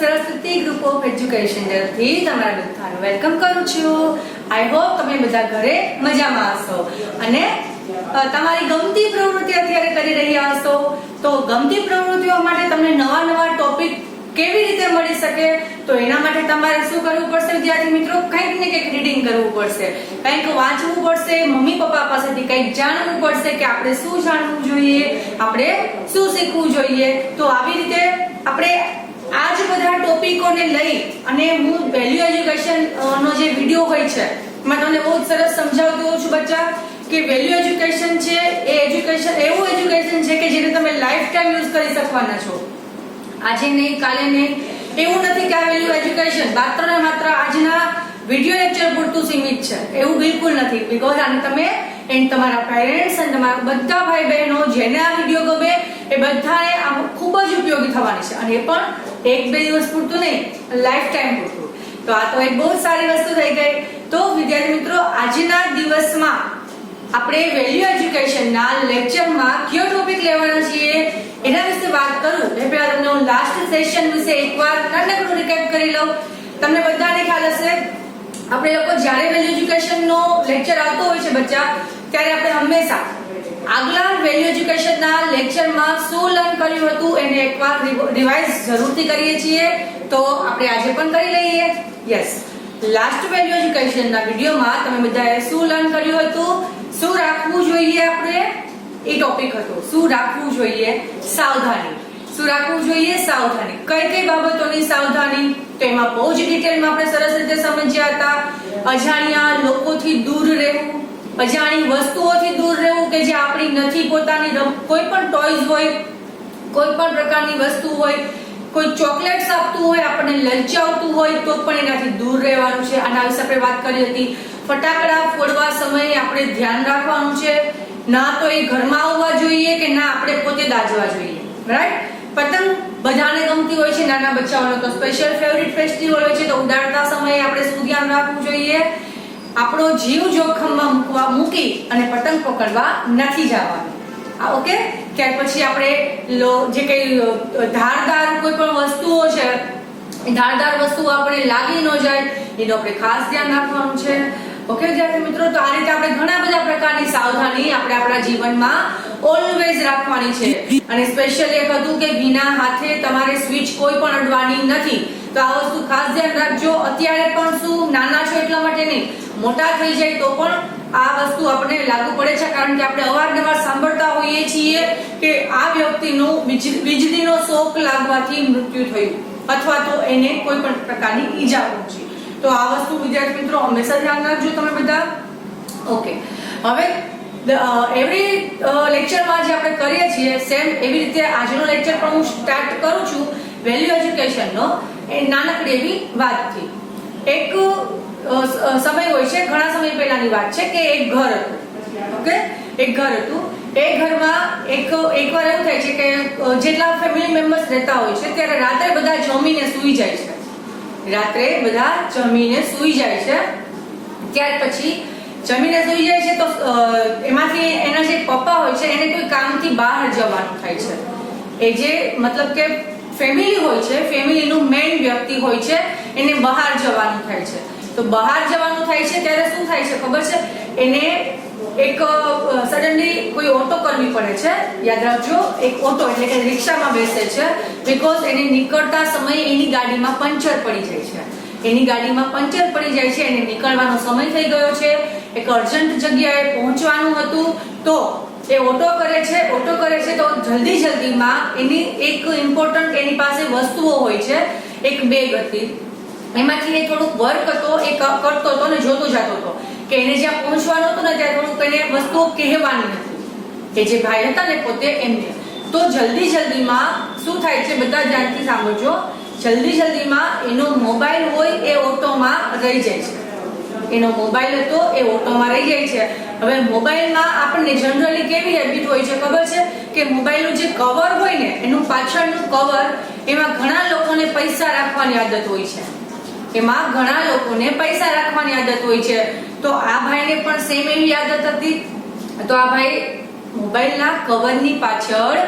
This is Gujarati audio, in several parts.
સરસ્વતી ગ્રુપ ઓફ એજ્યુકેશન તરફથી તમારા બધાનું વેલકમ કરું છું. આઈ હોપ તમે બધા ઘરે મજામાં હશો અને તમારી ગમતી પ્રવૃત્તિ અત્યારે કરી રહ્યા હશો. તો ગમતી પ્રવૃત્તિઓ માટે તમને નવા નવા ટોપિક કેવી રીતે મળી શકે, તો એના માટે તમારે શું કરવું પડશે વિદ્યાર્થી મિત્રો? કંઈક ને કંઈક રીડિંગ કરવું પડશે, કંઈક વાંચવું પડશે, મમ્મી પપ્પા પાસેથી કંઈક જાણવું પડશે કે આપણે શું જાણવું જોઈએ, આપણે શું શીખવું જોઈએ. તો આવી રીતે આપણે આ જ બધા ટોપિકોને લઈ અને હું વેલ્યુ એજ્યુકેશન નો જે વિડિયો હોય છે એમાં તમને બહુ સરસ સમજાવતી હોઉં છું બચ્ચા કે વેલ્યુ એજ્યુકેશન છે એ એજ્યુકેશન એવું એજ્યુકેશન છે કે જેને તમે લાઈફ ટાઈમ યુઝ કરી શકવાના છો. આજે નહીં, કાલે નહીં, એવું નથી કે આ વેલ્યુ એજ્યુકેશન માત્ર ને માત્ર આજના વિડિયો લેક્ચર પૂરતું સીમિત છે, એવું બિલકુલ નથી. બીકોઝ આને તમે એન્ડ તમારા પેરેન્ટ્સ અને તમારા બધા ભાઈ બહેનો જેને આ વિડિયો ગમે એ બધાને આ ખૂબ જ ઉપયોગી થવાની છે, અને એ પણ એક બે દિવસ પૂરતું નહીં, લાઈફ ટાઈમ પૂરતું. તો આ તો એક બહુ સારી વસ્તુ થઈ ગઈ. તો વિદ્યાર્થી મિત્રો, આજના દિવસમાં આપણે વેલ્યુ એજ્યુકેશનના લેક્ચરમાં કયો ટોપિક લેવાના છીએ એના વિશે વાત કરું એ પહેલા તમને હું લાસ્ટ સેશન વિશે એકવાર નાનકડું રિકેપ કરી લઉં. તમને બધાને ખ્યાલ હશે આપણે લોકો જ્યારે વેલ્યુ એજ્યુકેશનનો લેક્ચર આવતો હોય છે બચ્ચા, ત્યારે આપણે હંમેશા આગલા વેલ્યુ એજ્યુકેશનના લેક્ચરમાં શું લર્ન કર્યું હતું એને એકવાર રિવાઇઝ જરૂરથી કરીએ છીએ. તો આપણે આજે પણ કરી લઈએ. યસ, લાસ્ટ વેલ્યુ એજ્યુકેશનના વિડિયોમાં તમે બધાએ શું લર્ન કર્યું હતું, શું રાખવું જોઈએ આપણે, એ ટોપિક હતો શું રાખવું જોઈએ, સાવધાની. શું રાખવું જોઈએ, સાવધાની. કઈ કઈ બાબતોની સાવધાની, તો એમાં બહુ જ ડિટેલમાં આપણે સરસ રીતે સમજ્યા હતા. અજાણ્યા લોકોથી દૂર રહેવું, અજાણી વસ્તુઓથી દૂર રહેવું કે જે આપણી નથી, પોતાની કોઈ પણ ટોયઝ હોય, કોઈ પણ પ્રકારની વસ્તુ હોય, કોઈ ચોકલેટ્સ આપતું હોય, આપણને લલચાવતું હોય તો પણ એનાથી દૂર રહેવાનું છે. આના વિશે આપણે વાત કરી હતી. ફટાકડા ફોડવા સમયે આપણે ધ્યાન રાખવાનું છે, ના તો એ ઘરમાં આવવા જોઈએ કે ના આપણે પોતે દાઝવા જોઈએ. રાઈટ? પતંગ બધાને ગમતી હોય છે, નાના બચ્ચાઓનો તો સ્પેશિયલ ફેવરિટ ફેસ્ટિવલ હોય છે, તો ઉડાડતા સમયે આપણે શું ધ્યાન રાખવું જોઈએ? આપણો જીવ જોખમમાં મૂકી અને પતંગ પકડવા નથી જવાનું. ઓકે? ત્યાર પછી આપણે જે કઈ ધારદાર કોઈ પણ વસ્તુઓ છે, ધારદાર વસ્તુ આપણે લાગી ન જાય એનું આપણે ખાસ ધ્યાન રાખવાનું છે. ઓકે વિદ્યાર્થી મિત્રો, તો આ રીતે આપણે ઘણા બધા પ્રકારની સાવધાની આપણે આપણા જીવનમાં ઓલવેઝ રાખવાની છે. અને સ્પેશિયલી એક હતું કે ભીના હાથે તમારે સ્વિચ કોઈ પણ અડવાની નથી. તો આ વસ્તુ ખાસ ધ્યાન રાખજો. અત્યારે પણ શું નાના છો એટલા માટે નહીં, મોટા થઈ જાય તો પણ આ વસ્તુ આપણે લાગુ પડે છે, કારણ કે આપણે અવારનવાર સાંભળતા હોઈએ છીએ કે આ વ્યક્તિનું વીજળીનો શોક લાગવાથી મૃત્યુ થયું અથવા તો એને કોઈ પણ પ્રકારની ઈજા પહોંચી. તો આ વસ્તુ વિદ્યાર્થી મિત્રો હંમેશા ધ્યાન રાખજો તમે બધા. ઓકે, હવે એવરી લેક્ચરમાં જે આપણે કરીએ છીએ સેમ એવી રીતે આજનો લેક્ચર પણ હું સ્ટાર્ટ કરું છું વેલ્યુ એજ્યુકેશનનો એ નાનકડી એવી વાતથી. એક સમય હોય છે, ઘણા સમય પહેલાની વાત છે કે એક ઘર હતું. ઓકે, એક ઘર હતું. એ ઘરમાં એકવાર એવું થાય છે કે જેટલા ફેમિલી મેમ્બર્સ રહેતા હોય છે ત્યારે રાત્રે બધા જમીને સૂઈ જાય છે. રાત્રે બધા જમીને સૂઈ જાય છે. ત્યાર પછી જમીને સૂઈ જાય છે તો એમાંથી એના જે પપ્પા હોય છે એને કોઈ કામથી બહાર જવાનું થાય છે. એ જે મતલબ કે ફેમિલી હોય છે, ફેમિલીનું મેઇન વ્યક્તિ હોય છે, એને બહાર જવાનું થાય છે. તો બહાર જવાનું થાય છે ત્યારે શું થાય છે ખબર છે? એને એક સડનલી કોઈ ઓટો કરવી પડે છે. યાદ રાખજો, એક ઓટો એટલે કે રિક્ષામાં બેસે છે, બીકોઝ એને નીકળતા સમયે એની ગાડીમાં પંચર પડી જાય છે. એની ગાડીમાં પંચર પડી જાય છે, એને નીકળવાનો સમય થઈ ગયો છે, એક અર્જન્ટ જગ્યાએ પહોંચવાનું હતું. તો એ ઓટો કરે છે તો જલ્દીમાં એની એક ઇમ્પોર્ટન્ટ એની પાસે વસ્તુઓ હોય છે, એક બેગ હતી, એમાંથી એ થોડુંક વર્ક હતો, એ કરતો હતો ને જોતો જતો હતો કે એને જ્યાં પહોંચવાનું હતું ને ત્યાં થોડુંક એને વસ્તુઓ કહેવાની હતી કે જે ભાઈ હતા ને પોતે એમને. તો જલ્દીમાં શું થાય છે, બધા ધ્યાનથી સાંભળજો, જલ્દીમાં એનો મોબાઈલ હોય એ ઓટોમાં રહી જાય છે. એનો મોબાઈલ હતો એ ઓટોમાં રહી જાય છે. હવે મોબાઈલમાં આપણને જનરલી કેવી હેબિટ હોય છે ખબર છે કે મોબાઈલનું જે કવર હોય ને એનું પાછળનું કવર, એમાં ઘણા લોકોને પૈસા રાખવાની આદત હોય છે. એમાં ઘણા લોકોને પૈસા રાખવાની આદત હોય છે. તો આ ભાઈને પણ સેમ એવી આદત હતી. તો આ ભાઈ મોબાઈલના કવરની પાછળ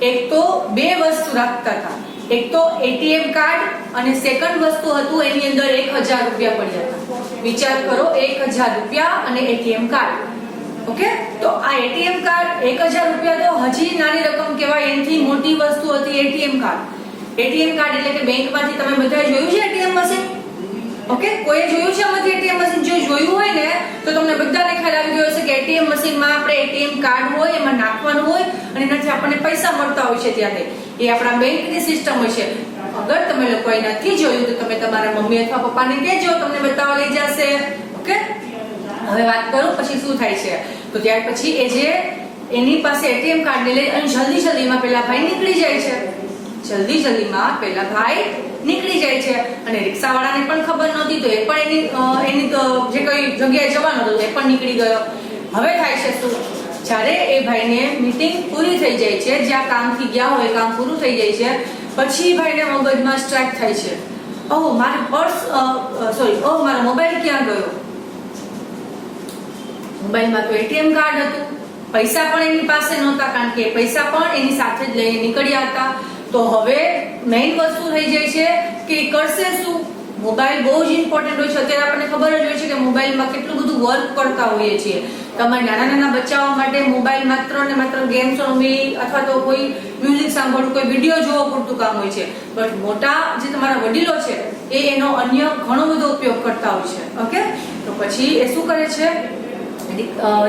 એક તો બે વસ્તુ રાખતા હતા. એક તો એટીએમ કાર્ડ અને સેકન્ડ વસ્તુ હતું એની અંદર 1000 રૂપિયા પડ્યા હતા. વિચાર કરો, 1000 રૂપિયા અને એટીએમ કાર્ડ. ઓકે, તો આ એટીએમ કાર્ડ 1000 રૂપિયા તો હજી નાની રકમ કહેવાય, એનાથી મોટી વસ્તુ હતી એટીએમ કાર્ડ. એટીએમ કાર્ડ એટલે કે બેંકમાંથી તમે બધાએ જોયું છે એટીએમ મશીન? ઓકે, કોઈ જોયું છે આમાંથી એટીએમ મશીન? જો જોયું હોય ને તો તમને બધાને ખ્યાલ આવી ગયો હશે કે એટીએમ મશીનમાં આપણે એટીએમ કાર્ડ હોય એમાં નાખવાનું હોય અને એનાથી આપણને પૈસા મળતા હોય છે. ત્યારે એ આપણા બેંકની સિસ્ટમ હોય છે. અગર તમે લોકોએ નથી જોયું તો તમે તમારા મમ્મી અથવા પપ્પાને કહેજો, તમને બતાવવા લઈ જશે. ઓકે, હવે વાત કરું પછી શું થાય છે. તો ત્યાર પછી એ જે એની પાસે એટીએમ કાર્ડ લઈ અને જલ્દીમાં પેલા ભાઈ નીકળી જાય છે. જલ્દીમાં પેલા ભાઈ નીકળી જાય છે અને રિક્ષાવાળાને પણ ખબર નહોતી, તો એ પણ એની તો જે કઈ જગ્યાએ જવાનો હતો એ પણ નીકળી ગયો. હવે થાય છે શું? જ્યારે એ ભાઈને મીટિંગ પૂરી થઈ જાય છે, જ્યાં કામથી ગયા હોય કામ પૂરું થઈ જાય છે, પછી ભાઈને મગજમાં સ્ટ્રાઇક થાય છે, ઓહ મારું પર્સ મારો મોબાઈલ ક્યાં ગયો? મોબાઈલમાં તો એટીએમ કાર્ડ હતું, પૈસા પણ એની પાસે નહોતા, કારણ કે પૈસા પણ એની સાથે જ લઈને નીકળ્યા હતા. તો હવે મેઇન વસ્તુ થઈ જાય છે કે કરશે શું? મોબાઈલ બહુ જ ઇમ્પોર્ટન્ટ હોય છે. અત્યારે આપણને ખબર જ હોય છે કે મોબાઈલમાં કેટલું બધું વર્ક કરતા હોઈએ છીએ. તમારે નાના બચ્ચાઓ માટે મોબાઈલ માત્ર ને માત્ર ગેમ્સ રમવી અથવા તો કોઈ મ્યુઝિક સાંભળવું, કોઈ વિડીયો જોવો પૂરતું કામ હોય છે. બટ મોટા જે તમારા વડીલો છે એ એનો અન્ય ઘણો બધો ઉપયોગ કરતા હોય છે. ઓકે, તો પછી એ શું કરે છે?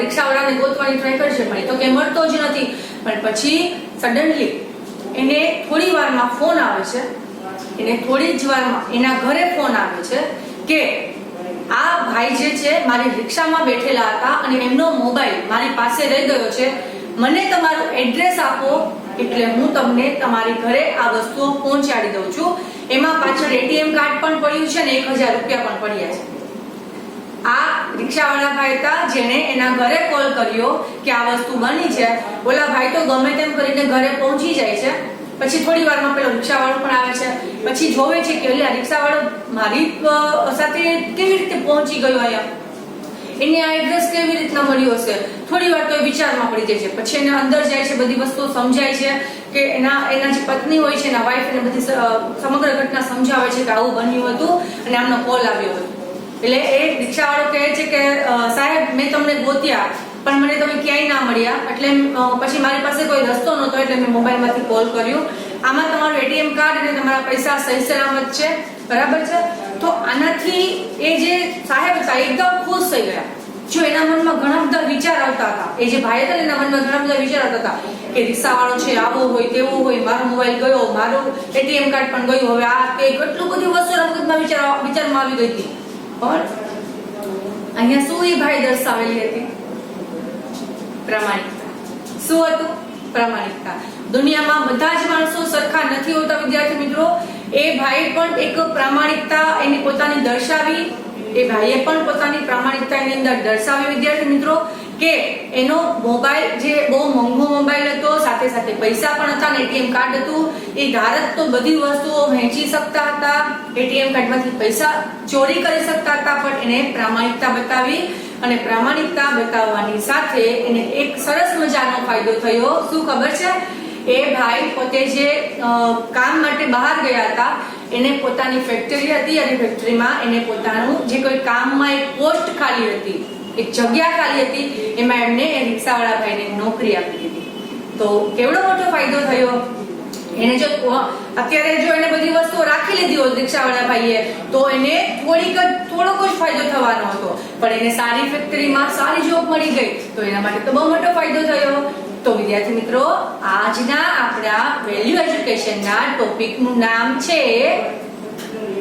રિક્ષાવાળાને ગોતવાની ટ્રાય કરે છે, પણ એ તો કે મળતો જ નથી. પણ પછી સડનલી એને થોડી વારમાં ફોન આવે છે. એને થોડી જ વારમાં એના ઘરે ફોન આવે છે કે આ ભાઈ જે છે મારી રિક્ષામાં બેઠેલા હતા અને એમનો મોબાઈલ મારી પાસે રહી ગયો છે, મને તમારું એડ્રેસ આપો એટલે હું તમને તમારી ઘરે આ વસ્તુઓ પહોંચાડી દઉં છું. એમાં પાછળ એટીએમ કાર્ડ પણ પડ્યું છે અને 1000 રૂપિયા પણ પડ્યા છે. આ રિક્ષાવાળા ભાઈ હતા જેને એના ઘરે કોલ કર્યો કે આ વસ્તુ બની છે. ઓલા ભાઈ તો ગમે તેમ કરીને ઘરે પહોંચી જાય છે. પછી થોડી વારમાં પેલો રિક્ષાવાળો પણ આવે છે. પછી જોવે છે કે આ રિક્ષાવાળો મારી સાથે કેવી રીતે પહોંચી ગયો અહીંયા, એને આ એડ્રેસ કેવી રીતના મળ્યું હશે? થોડી વાર તો એ વિચારમાં પડી જાય છે. પછી એને અંદર જાય છે, બધી વસ્તુઓ સમજાય છે કે એના જે પત્ની હોય છે, એના વાઈફ એને બધી સમગ્ર ઘટના સમજાવે છે કે આવું બન્યું હતું અને આમનો કોલ આવ્યો હતો. એટલે એ રિક્ષાવાળો કહે છે કે સાહેબ મેં તમને ગોત્યા પણ મને તમે ક્યાંય ના મળ્યા, એટલે પછી મારી પાસે કોઈ રસ્તો નહોતો એટલે મેં મોબાઈલમાંથી કોલ કર્યો. આમાં તમારું એટીએમ કાર્ડ અને તમારા પૈસા સહી સલામત છે, બરાબર છે? તો આનાથી એ જે સાહેબ હતા એકદમ ખુશ થઈ ગયા. જો એના મનમાં ઘણા બધા વિચાર આવતા હતા, એ જે ભાઈ હતા એના મનમાં ઘણા બધા વિચાર આવતા હતા કે રિક્ષાવાળો છે આવો હોય તેવો હોય, મારો મોબાઈલ ગયો, મારું એટીએમ કાર્ડ પણ ગયું, હવે આ કે કેટલું બધી વસ્તુ મગજમાં વિચારમાં આવી ગઈ હતી. પણ અહીંયા શું એ ભાઈ દર્શાવેલી હતી? પ્રામાણિકતા. શું હતું? પ્રામાણિકતા. દુનિયામાં બધા જ માણસો સરખા નથી હોતા વિદ્યાર્થી મિત્રો. એ ભાઈ પણ એક પ્રામાણિકતા એની પોતાની દર્શાવી, એ ભાઈએ પણ પોતાની પ્રામાણિકતા એની અંદર દર્શાવી વિદ્યાર્થી મિત્રો, કે એનો મોબાઈલ જે બહુ મોંઘો મોબાઈલ હતો, સાથે સાથે પૈસા પણ હતા ને એટીએમ કાર્ડ હતું. એ ધારક તો બધી વસ્તુઓ વહેંચી શકતા હતા, એટીએમ કાર્ડમાંથી પૈસા ચોરી કરી શકતા હતા, પણ એને પ્રામાણિકતા બતાવી અને પ્રામાણિકતા બતાવવાની સાથે એને એક સરસ મજાનો ફાયદો થયો. શું ખબર છે? એ ભાઈ પોતે જે કામ માટે બહાર ગયા હતા, એને પોતાની ફેક્ટરી હતી અને ફેક્ટરીમાં એને પોતાનું જે કોઈ કામમાં એક પોસ્ટ ખાલી હતી, એક જગ્યા ખાલી હતી, એમાં એમને એ રિક્ષાવાળા ભાઈને નોકરી આપી દીધી. તો કેવડો મોટો ફાયદો થયો. એને જો અત્યારે જો એને બધી વસ્તુઓ રાખી લીધી હોત રિક્ષાવાળા ભાઈએ તો એને થોડોક જ ફાયદો થવાનો હતો, પણ એને સારી ફેક્ટરીમાં સારી જોબ મળી ગઈ તો એના માટે તો બહુ મોટો ફાયદો થયો. તો વિદ્યાર્થી મિત્રો, આજના આપણા વેલ્યુ એજ્યુકેશનના ટોપિકનું નામ છે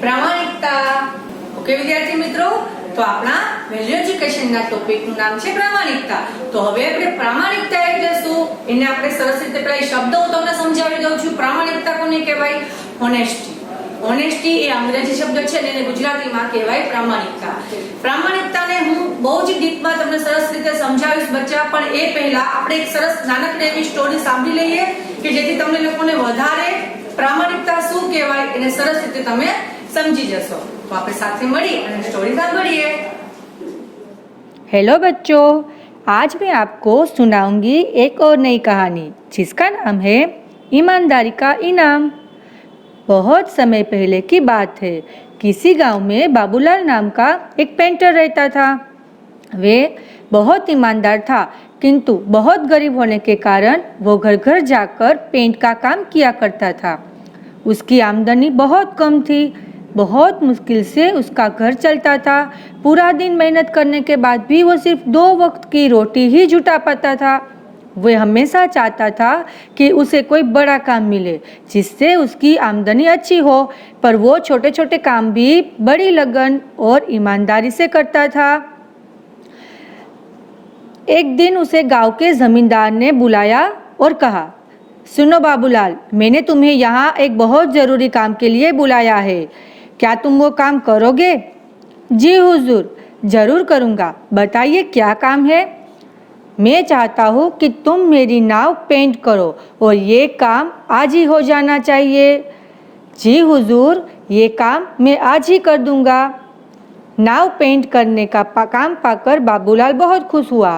પ્રામાણિકતા. ઓકે વિદ્યાર્થી મિત્રો, તો આપણા વેલ્યુ એજ્યુકેશનના ટોપિકનું નામ છે પ્રામાણિકતા. તો હવે આપણે પ્રામાણિકતા એટલે શું એને આપણે સરસ રીતે પેલા શબ્દ હું તમને સમજાવી દઉં છું. પ્રામાણિકતા કોને કહેવાય? ઓનેસ્ટી. ઓનેસ્ટી એ અંગ્રેજી શબ્દ છે ને એને ગુજરાતીમાં કહેવાય પ્રામાણિકતા. પ્રામાણિકતાને હું બહુ જ ડીપમાં તમને સરસ રીતે સમજાવીશ બચ્ચા, પણ એ પહેલા આપણે એક સરસ નાનકડી એવી સ્ટોરી સાંભળી લઈએ કે જેથી તમને લોકોને વધારે પ્રામાણિકતા શું કહેવાય એને સરસ રીતે તમે समझी जसो। तो आप साथ में मળી અને स्टोरी સાંભળીએ। हेलो बच्चों, आज मैं आपको सुनाऊंगी एक और नई कहानी जिसका नाम है ईमानदारी का इनाम। बहुत समय पहले की बात है। किसी गांव में बाबूलाल नाम का एक पेंटर रहता था। वे बहुत ईमानदार था, किंतु बहुत गरीब होने के कारण वो घर घर जाकर पेंट का काम किया करता था। उसकी आमदनी बहुत कम थी। बहुत मुश्किल से उसका घर चलता था। पूरा दिन मेहनत करने के बाद भी वो सिर्फ 2 वक्त की रोटी ही जुटा पाता था। वह हमेशा चाहता था कि उसे कोई बड़ा काम मिले जिससे उसकी आमदनी अच्छी हो, पर वो छोटे छोटे काम भी बड़ी लगन और ईमानदारी से करता था। एक दिन उसे गांव के जमींदार ने बुलाया और कहा, सुनो बाबूलाल, मैंने तुम्हें यहाँ एक बहुत ज़रूरी काम के लिए बुलाया है। क्या तुम वो काम करोगे? जी हुजूर, ज़रूर करूँगा। बताइए क्या काम है? मैं चाहता हूँ कि तुम मेरी नाव पेंट करो और ये काम आज ही हो जाना चाहिए। जी हुजूर, ये काम मैं आज ही कर दूँगा। नाव पेंट करने का काम पाकर बाबूलाल बहुत खुश हुआ।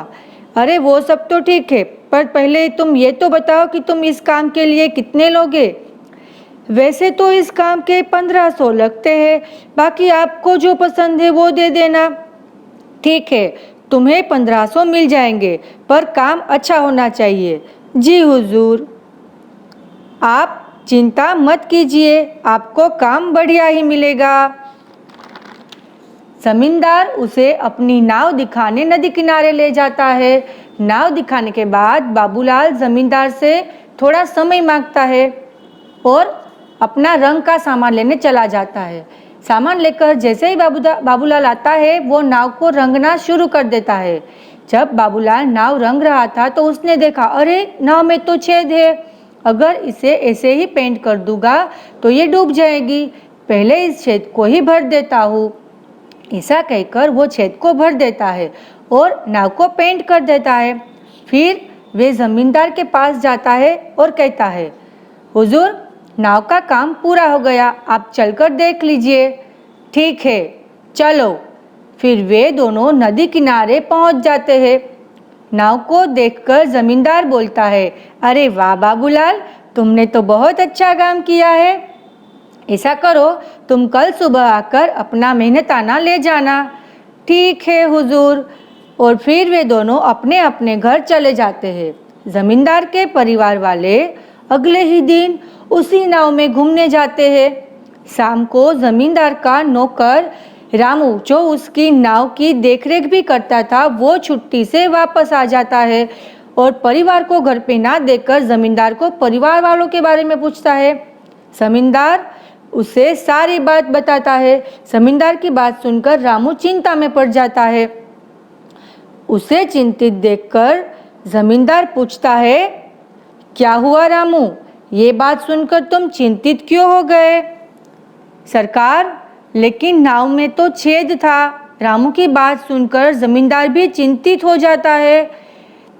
अरे वो सब तो ठीक है, पर पहले तुम ये तो बताओ कि तुम इस काम के लिए कितने लोगे? वैसे तो इस काम के 1500 लगते हैं, बाकी आपको जो पसंद है वो दे देना। ठीक है, तुम्हें 1500 मिल जाएंगे, पर काम अच्छा होना चाहिए। जी हुजूर, आप चिंता मत कीजिए, आपको काम बढ़िया ही मिलेगा। जमींदार उसे अपनी नाव दिखाने नदी किनारे ले जाता है। नाव दिखाने के बाद बाबूलाल जमींदार से थोड़ा समय मांगता है और अपना रंग का सामान लेने चला जाता है। सामान लेकर जैसे ही बाबूलाल आता है, वो नाव को रंगना शुरू कर देता है। जब बाबूलाल नाव रंग रहा था तो उसने देखा, अरे नाव में तो छेद है। अगर इसे ऐसे ही पेंट कर दूंगा तो ये डूब जाएगी। पहले इस छेद को ही भर देता हूँ। ऐसा कहकर वो छेद को भर देता है और नाव को पेंट कर देता है। फिर वे जमींदार के पास जाता है और कहता है, हुजूर, नाव का काम पूरा हो गया, आप चलकर देख लीजिए। ठीक है, चलो। फिर वे दोनों नदी किनारे पहुंच जाते हैं। नाव को देखकर जमींदार बोलता है, अरे वाह बाबूलाल, तुमने तो बहुत अच्छा काम किया है। ऐसा करो, तुम कल सुबह आकर अपना मेहनताना ले जाना। ठीक है हुजूर। और फिर वे दोनों अपने अपने घर चले जाते हैं। जमींदार के परिवार वाले अगले ही दिन उसी नाव में घूमने जाते हैं। शाम को जमींदार का नौकर रामू, जो उसकी नाव की देखरेख भी करता था, वो छुट्टी से वापस आ जाता है और परिवार को घर पे ना देखकर जमींदार को परिवार वालों के बारे में पूछता है। जमींदार उसे सारी बात बताता है। जमींदार की बात सुनकर रामू चिंता में पड़ जाता है। उसे चिंतित देखकर जमींदार पूछता है, क्या हुआ रामू? ये बात सुनकर तुम चिंतित क्यों हो गए? सरकार, लेकिन नाव में तो छेद था। रामू की बात सुनकर जमींदार भी चिंतित हो जाता है।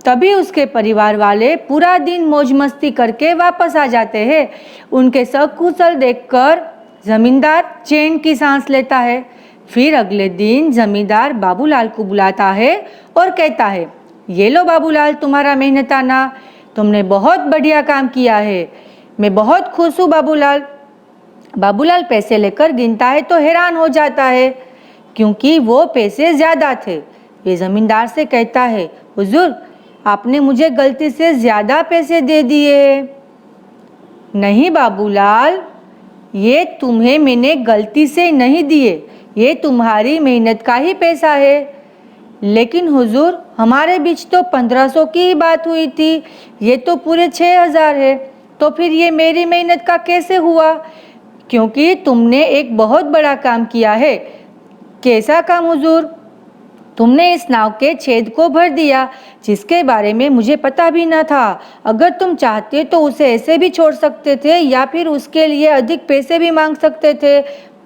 तभी उसके परिवार वाले पूरा दिन मौज मस्ती करके वापस आ जाते हैं। उनके सकुशल देखकर जमींदार चैन की सांस लेता है। फिर अगले दिन जमींदार बाबूलाल को बुलाता है और कहता है, ये लो बाबूलाल, तुम्हारा मेहनताना, तुमने बहुत बढ़िया काम किया है। मैं बहुत खुश हूँ बाबूलाल। बाबूलाल पैसे लेकर गिनता है तो हैरान हो जाता है, क्योंकि वो पैसे ज़्यादा थे। वे जमींदार से कहता है, हुजूर, आपने मुझे गलती से ज़्यादा पैसे दे दिए। नहीं बाबूलाल, ये तुम्हें मैंने गलती से नहीं दिए, ये तुम्हारी मेहनत का ही पैसा है। लेकिन हुजूर, हमारे बीच तो 1500 की ही बात हुई थी, ये तो पूरे 6000 है। तो फिर ये मेरी मेहनत का कैसे हुआ? क्योंकि तुमने एक बहुत बड़ा काम किया है। कैसा काम हुजूर? तुमने इस नाव के छेद को भर दिया, जिसके बारे में मुझे पता भी न था। अगर तुम चाहते तो उसे ऐसे भी छोड़ सकते थे या फिर उसके लिए अधिक पैसे भी मांग सकते थे,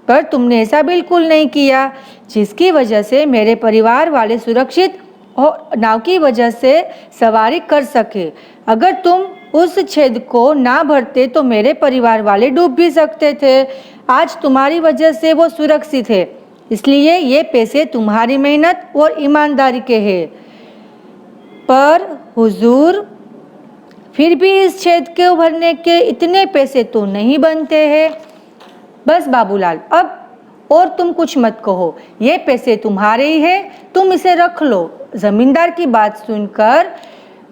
पर तुमने ऐसा बिल्कुल नहीं किया, जिसकी वजह से मेरे परिवार वाले सुरक्षित और नाव की वजह से सवारी कर सके। अगर तुम उस छेद को ना भरते तो मेरे परिवार वाले डूब भी सकते थे। आज तुम्हारी वजह से वो सुरक्षित है, इसलिए ये पैसे तुम्हारी मेहनत और ईमानदारी के हैं। पर हुजूर, फिर भी इस छेद को भरने के इतने पैसे तो नहीं बनते हैं। बस बाबूलाल, अब और तुम कुछ मत कहो, ये पैसे तुम्हारे ही है, तुम इसे रख लो। जमींदार की बात सुनकर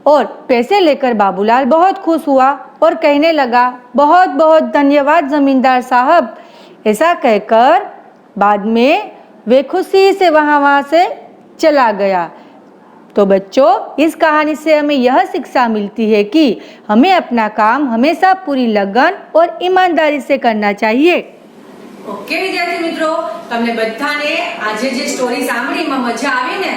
और पैसे लेकर बाबूलाल बहुत खुश हुआ और कहने लगा, बहुत बहुत धन्यवाद जमींदार साहब। ऐसा कहकर बाद में वे खुशी से वहाँ से चला गया। तो बच्चों, इस कहानी से हमें यह शिक्षा मिलती है कि हमें अपना काम हमेशा पूरी लगन और ईमानदारी से करना चाहिए। ઓકે વિદ્યાર્થી મિત્રો, તમને બધાને આજે જે સ્ટોરી સાંભળી એમાં મજા આવી ને?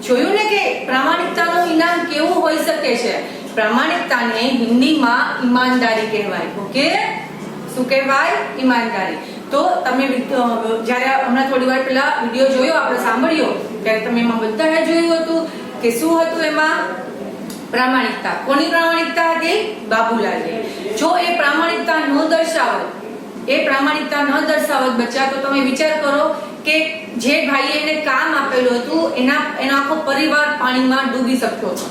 જોયું ને કે પ્રામાણિકતાનું ઇનામ કેવું હોઈ શકે છે? પ્રામાણિકતાને હિન્દીમાં ઈમાનદારી કહેવાય. ઓકે, શું કહેવાય? ઈમાનદારી. તો તમે જ્યારે હમણાં થોડી વાર પહેલા વિડિયો જોયો, આપણે સાંભળ્યો, ત્યારે તમે એમાં બધાએ જોયું હતું કે શું હતું એમાં? પ્રામાણિકતા. કોની પ્રામાણિકતા હતી? બાબુલાલની. જો એ પ્રામાણિકતા ન દર્શાવત, એ પ્રામાણિકતા ન દર્શાવત બચ્ચા, તો તમે વિચાર કરો કે જે ભાઈએ એને કામ આપેલું હતું એનો આખો પરિવાર પાણીમાં ડૂબી શકતો હતો.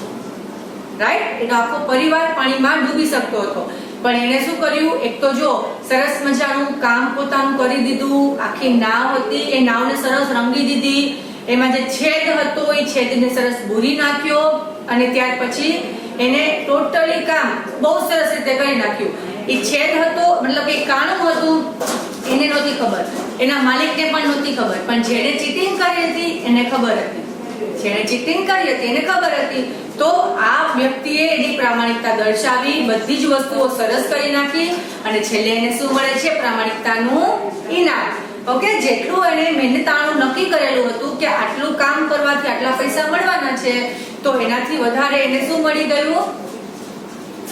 રાઈટ? એનો આખો પરિવાર પાણીમાં ડૂબી શકતો હતો. પણ એને શું કર્યું? એક તો જો સરસ મજાનું કામ પોતાનું કરી દીધું. આખી નાવ હતી, એ નાવને સરસ રંગી દીધી. એમાં જે છેદ હતો એ છેદને સરસ ભૂરી નાખ્યો અને ત્યાર પછી એને ટોટલી કામ બહુ સરસ રીતે કરી નાખ્યું. એ છેદ હતો, મતલબ કે કાણું હતું, એને નહોતી ખબર, એના માલિકને પણ નહોતી ખબર, પણ જેણે ચીટિંગ કરી હતી એને ખબર હતી. જેણે ચીટિંગ કરી હતી એને ખબર હતી. તો આ વ્યક્તિએ એની પ્રામાણિકતા દર્શાવી, બધી જ વસ્તુઓ સરસ કરી નાખી અને છેલ્લે એને શું મળે છે? પ્રામાણિકતાનું ઇનામ. ઓકે, જેટલું એને મહેનતાણું નક્કી કરેલું હતું કે આટલું કામ કરવાથી આટલા પૈસા મળવાના છે, તો એનાથી વધારે એને શું મળી ગયું?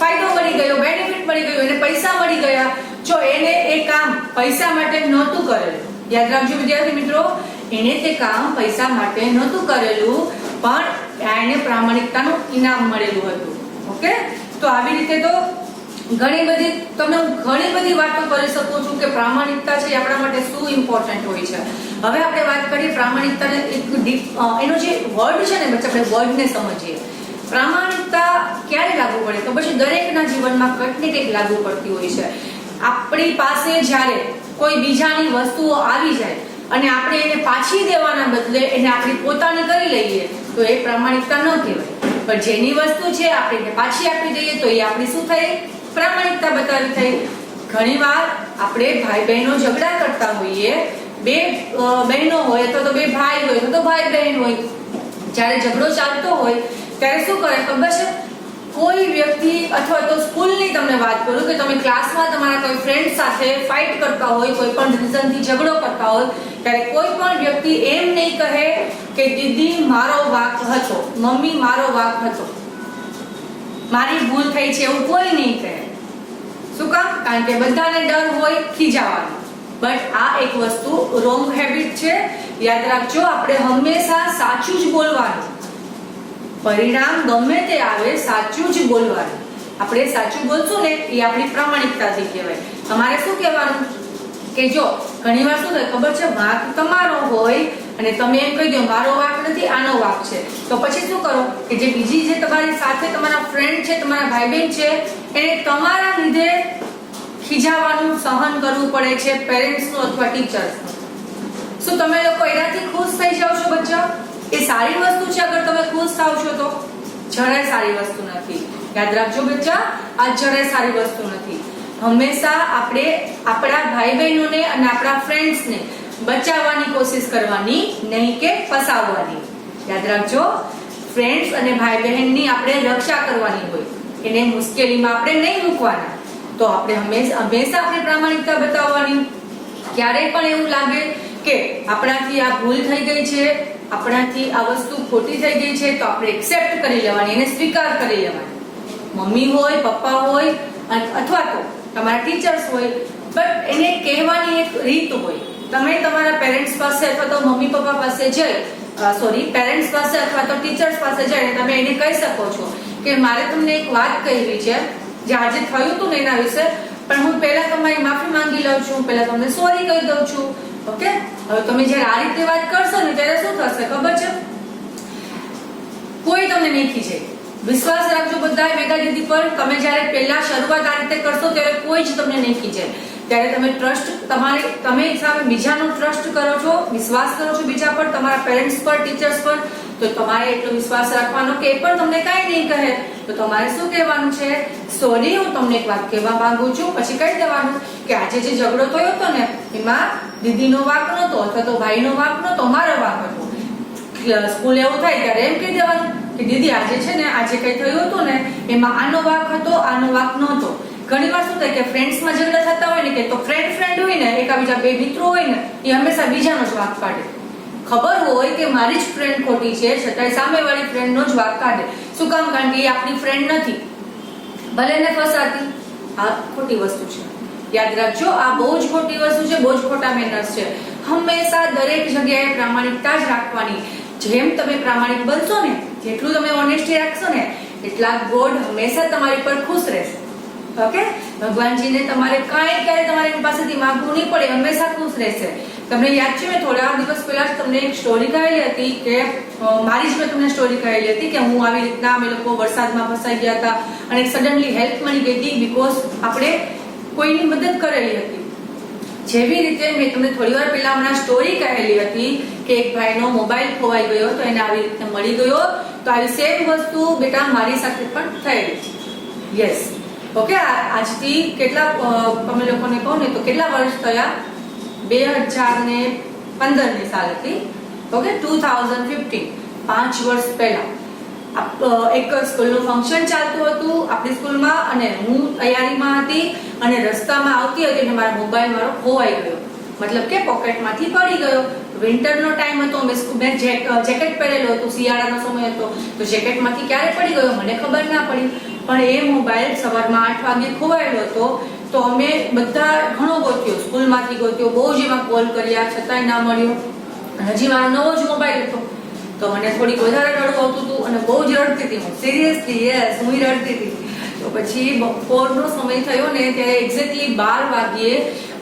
ફાયદો મળી ગયો, બેનિફિટ મળી ગયો, એને પૈસા મળી ગયા. જો એને એ કામ પૈસા માટે નહોતું કરેલું, યાદ રાખજો વિદ્યાર્થી મિત્રો, એને તે કામ પૈસા માટે નહોતું કરેલું, પણ એને પ્રામાણિકતાનું ઇનામ મળેલું હતું. ઓકે, તો આવી રીતે તો ઘણી બધી વાતો કરી શકું છું કે પ્રામાણિકતા છે આપણા માટે શું ઇમ્પોર્ટન્ટ હોય છે. હવે આપણે વાત કરીએ પ્રામાણિકતાને, એનો જે વર્ડ છે ને બચ્ચા, આપણે વર્ડને સમજીએ. પ્રામાણિકતા ક્યારે લાગુ પડે? તો પછી દરેકના જીવનમાં કંઈક ને કંઈક લાગુ પડતી હોય છે. આપણી પાસે જ્યારે કોઈ બીજાની વસ્તુઓ આવી જાય અને આપણે એને પાછી દેવાના બદલે એને આપણી પોતાની કરી લઈએ, તો એ પ્રામાણિકતા ન કહેવાય. પણ જેની વસ્તુ છે આપણે એને પાછી આપી દઈએ તો એ આપણી શું થઈ? પ્રામાણિકતા બતાવી થઈ. ઘણીવાર આપણે ભાઈ બહેનો ઝઘડા કરતા હોઈએ, બે બહેનો હોય અથવા તો બે ભાઈ હોય અથવા તો ભાઈ બહેન હોય, જ્યારે ઝઘડો ચાલતો હોય ત્યારે શું કરે ખબર છે? કોઈ વ્યક્તિ અથવા તો સ્કૂલની તમને વાત કરું કે તમે ક્લાસમાં તમારા કોઈ ફ્રેન્ડ સાથે ફાઇટ કરતા હોય, કોઈ પણ રીઝનથી ઝઘડો કરતા હોય, ત્યારે કોઈ પણ વ્યક્તિ એમ નહીં કહે કે દીદી મારો વાંક હતો, મમ્મી મારો વાંક હતો, મારી ભૂલ થઈ છે, એવું કોઈ નહીં કહે. શું કામ? કારણ કે બધાને ડર હોય ખીજાવાનો. બટ આ એક વસ્તુ રોંગ હેબિટ છે. યાદ રાખજો, આપણે હંમેશા સાચું જ બોલવાનું. પરિણામ ગમે તે આવે, સાચું જ બોલવાનું. આપણે સાચું બોલશું ને એ આપણી પ્રામાણિકતાથી કહેવાય. તમારે શું કહેવાનું કે જો ઘણીવાર શું થાય ખબર છે? વાંક તમારો હોય અને તમે એમ કહી દો મારો વાંક નથી, આનો વાંક છે, તો પછી શું કરો કે જે બીજી જે તમારી સાથે તમારા ફ્રેન્ડ છે, તમારા ભાઈ બહેન છે, એને તમારા લીધે ખીજાવાનું સહન કરવું પડે છે, પેરેન્ટ્સનું અથવા ટીચર્સનું. શું તમે લોકો એનાથી ખુશ થઈ જાવ છો બચ્ચા? એ સારી વસ્તુ છે અગર તમે ખુશ થાવ છો તો? જરાય સારી વસ્તુ નથી. યાદ રાખજો બચ્ચા, આ જરાય સારી વસ્તુ નથી. હંમેશા આપણે આપણા ભાઈ બહેનોને અને આપણા ફ્રેન્ડ્સને બચાવવાની કોશિશ કરવાની, નહીં કે ફસાવવાની. યાદ રાખજો, ફ્રેન્ડ્સ અને ભાઈ બહેનની આપણે રક્ષા કરવાની હોય, એને મુશ્કેલીમાં આપણે નહીં મૂકવાના. તો આપણે હંમેશા આપણે પ્રામાણિકતા બતાવવાની. ક્યારેય પણ એવું લાગે કે આપણાથી આ ભૂલ થઈ ગઈ છે, આપણાથી આ વસ્તુ ખોટી થઈ ગઈ છે, તો આપણે એક્સેપ્ટ કરી લેવાની, એને સ્વીકાર કરી લેવાની. મમ્મી હોય, પપ્પા હોય અથવા તો તમારા ટીચર્સ હોય, બટ એને કહેવાની એક રીત હોય. તમે તમારા પેરેન્ટ્સ પાસે અથવા તો મમ્મી પપ્પા પાસે પેરેન્ટ્સ પાસે અથવા તો ટીચર્સ પાસે જઈને તમે એને કહી શકો છો કે મારે તમને એક વાત કહેવી છે, જે આજે થયું હતું ને એના વિશે, પણ હું પહેલા તમારી માફી માંગી લઉં છું, પહેલા તમને સોરી કહી દઉં છું. ઓકે, હવે તમે જ્યારે આ રીતે વાત કરશો ને ત્યારે શું થશે ખબર છે? કોઈ તમને નહીં ખીજે. વિશ્વાસ રાખજો બધા મેગા દીદી પર, તમે જ્યારે પહેલા શરૂઆત આ રીતે કરશો ત્યારે કોઈ જ તમને નહીં ખીજે. ત્યારે તમે સામે બીજાનો ટ્રસ્ટ કરો છો, વિશ્વાસ કરો છો બીજા પર, તમારા પેરેન્ટ્સ પર, ટીચર્સ પર, તો તમારે એટલો વિશ્વાસ રાખવાનો કે એ પણ તમને કાંઈ નહીં કહે તો તમારે શું કહેવાનું છે? સોરી, હું તમને એક વાત કહેવા માંગુ છું. પછી કહી દેવાનું કે આજે જે ઝઘડો થયો હતો ને એમાં દીદીનો વાંક નહોતો અથવા તો ભાઈનો વાંક નહોતો, મારો વાંક હતો. સ્કૂલ એવું થાય ત્યારે એમ કહી દેવાનું કે દીદી આજે છે ને આજે કઈ થયું હતું ને એમાં આનો વાંક હતો, આનો વાંક નહોતો. ઘણી વાર શું થાય કે ફ્રેન્ડ્સમાં ઝઘડા થતા હોય ને કે તો ફ્રેન્ડ હોય ને એકાબીજા બે મિત્રો હોય ને એ હંમેશા બીજાનો જ વાંક કાઢે. ખબર હોય કે મારી જ ફ્રેન્ડ ખોટી છે છતાંય સામેવાળી ફ્રેન્ડનો જ વાંક કાઢે. શું કામ? કારણ કે એ આપણી ફ્રેન્ડ નથી, ભલે ને ફસાતી. આ ખોટી વસ્તુ છે, યાદ રાખજો. આ બહુ જ ખોટી વસ્તુ છે, બહુ જ ખોટા મેનર્સ છે. હંમેશા દરેક જગ્યાએ પ્રામાણિકતા જ રાખવાની. જેમ તમે પ્રામાણિક બનશો ને, જેટલું તમે ઓનેસ્ટી રાખશો ને, એટલા ગોડ હંમેશા તમારી પર ખુશ રહેશે. ઓકે, ભગવાનજીને તમારે કાંઈ ક્યારે તમારી પાસેથી માંગવું નહીં પડે, હંમેશા ખુશ રહેશે. તમને યાદ છે મેં થોડા દિવસ પહેલા જ તમને એક સ્ટોરી કહેલી હતી કે મારી જ મેં તમને સ્ટોરી કહેલી હતી કે હું આવી રીતના અમે લોકો વરસાદમાં ફસાઈ ગયા હતા અને સડનલી હેલ્પ મળી ગઈ હતી બીકોઝ આપણે કોઈની મદદ કરેલી હતી. જેવી રીતે મેં તમને થોડી વાર પહેલા હમણાં સ્ટોરી કહેલી હતી કે એક ભાઈનો મોબાઈલ ખોવાઈ ગયો તો એને આવી રીતે મળી ગયો, તો આવી સેમ વસ્તુ બેટા મારી સાથે પણ થયેલી છે. Yes, okay. આજથી કેટલા તમે લોકોને કહો ને તો કેટલા વર્ષ થયા? 2015ની સાલ હતી. ઓકે, 2015, 5 વર્ષ પહેલા એક સ્કૂલનું ફંક્શન ચાલતું હતું આપણી સ્કૂલમાં અને હું તૈયારીમાં હતી અને રસ્તામાં આવતી હતી અને મારો મોબાઈલ મારો ખોવાઈ ગયો, મતલબ કે પોકેટમાંથી પડી ગયો. વિન્ટરનો ટાઈમ હતો, મેં જેકેટ પહેરેલો હતો, શિયાળાનો સમય હતો, તો જેકેટમાંથી ક્યારે પડી ગયો મને ખબર ના પડી. પણ એ મોબાઈલ સવારમાં 8 વાગે ખોવાયેલો હતો. તો અમે બધા ઘણો ગોત્યો, સ્કૂલમાંથી ગોત્યો, બહુ જ એમાં કોલ કર્યા છતાંય ના મળ્યો. હજી મારો નવો જ મોબાઈલ હતો તો મને થોડીક વધારે રડવું આવતું હતું અને બહુ જ રડતી હતી હું. સિરિયસલી, યસ, હું રડતી હતી. તો પછી બપોરનો સમય થયો ને ત્યારે એક્ઝેક્ટલી 12 વાગ્યે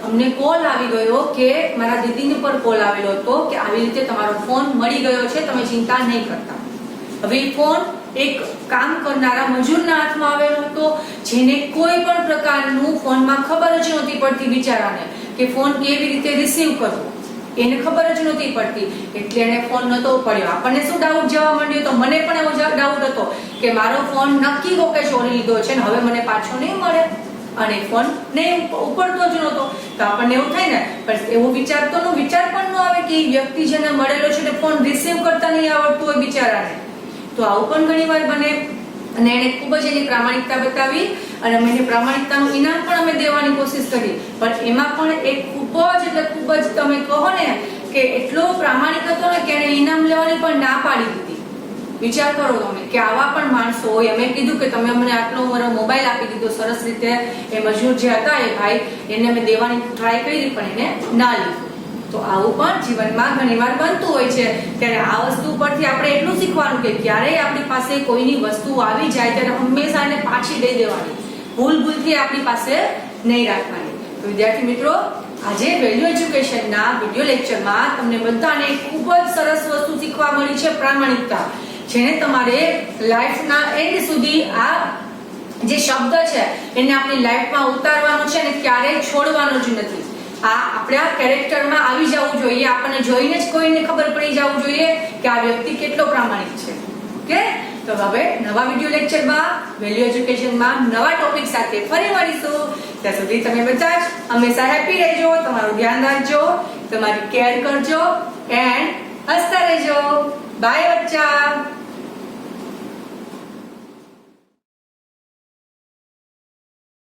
અમને કોલ આવી ગયો કે મારા દીદીને પર કોલ આવેલો હતો કે આવી રીતે તમારો ફોન મળી ગયો છે, તમે ચિંતા નહીં કરતા. હવે ફોન એક કામ કરનારા મજૂરના હાથમાં આવેલો હતો જેને કોઈ પણ પ્રકારનું ફોનમાં ખબર જ નહોતી પડતી બિચારાને કે ફોન કેવી રીતે રિસીવ કરવો, એને ખબર જ નહોતી પડતી એટલે એને ફોન નહોતો પડ્યો. આપણને શું ડાઉટ જવા માંડ્યો? તો મને પણ એવો ડાઉટ હતો કે મારો ફોન નક્કી કોકે ચોરી લીધો છે ને હવે મને પાછો નહીં મળે અને ફોન નહીં ઉપડતો જ નહોતો. તો આપણને એવું થાય ને, પણ એવું વિચાર પણ ન આવે કે વ્યક્તિ જેને મળેલો છે તે ફોન રિસીવ કરતા નહીં આવડતું હોય બિચારાને. તો આવું પણ ઘણી વાર બને અને એને ખૂબ જ એની પ્રામાણિકતા બતાવી અને અમે પ્રામાણિકતાનું ઇનામ પણ અમે દેવાની કોશિશ કરી. પણ એમાં પણ એક ખૂબ જ તમે કહો ને કે એટલો પ્રામાણિક હતો ને કે એને ઇનામ લેવાની પણ ના પાડી દીધી. વિચાર કરો તમે કે આવા પણ માણસો હોય. અમે કીધું કે તમે અમને આટલો મારો મોબાઈલ આપી દીધો સરસ રીતે, એ મજૂર જે હતા એ ભાઈ એને અમે દેવાની ટ્રાય કરી પણ એને ના લીધું. તો આવું પણ જીવનમાં ઘણીવાર બનતું હોય છે. ત્યારે આ વસ્તુ પરથી આપણે એટલું શીખવાનું કે ક્યારેય આપણી પાસે કોઈની વસ્તુ આવી જાય ત્યારે હંમેશા એને પાછી દઈ દેવાની, ભૂલથી આપણી પાસે નહીં રાખવાની. તો વિદ્યાર્થી મિત્રો, આજે વેલ્યુ એજ્યુકેશનના વિડિયો લેક્ચરમાં તમને બધાને ખૂબ જ સરસ વસ્તુ શીખવા મળી છે, પ્રામાણિકતા, જેને તમારે લાઈફના એન્ડ સુધી આ જે શબ્દ છે એને આપણી લાઈફમાં ઉતારવાનો છે અને ક્યારેય છોડવાનો જ નથી. આ આપણા કેરેક્ટરમાં આવી જવું જોઈએ. આપણને જોઈને જ કોઈને ખબર પડી જવું જોઈએ કે આ વ્યક્તિ કેટલો પ્રામાણિક છે. ઓકે, તો હવે નવા વિડિયો લેક્ચરમાં વેલ્યુ એજ્યુકેશનમાં નવા ટોપિક સાથે ફરી મળીશું. ત્યાં સુધી તમે બધા જ હંમેશા હેપી રહેજો, તમારું ધ્યાન રાખજો, તમારી કેર કરજો એન્ડ હસતા રહેજો. બાય બચ્ચા.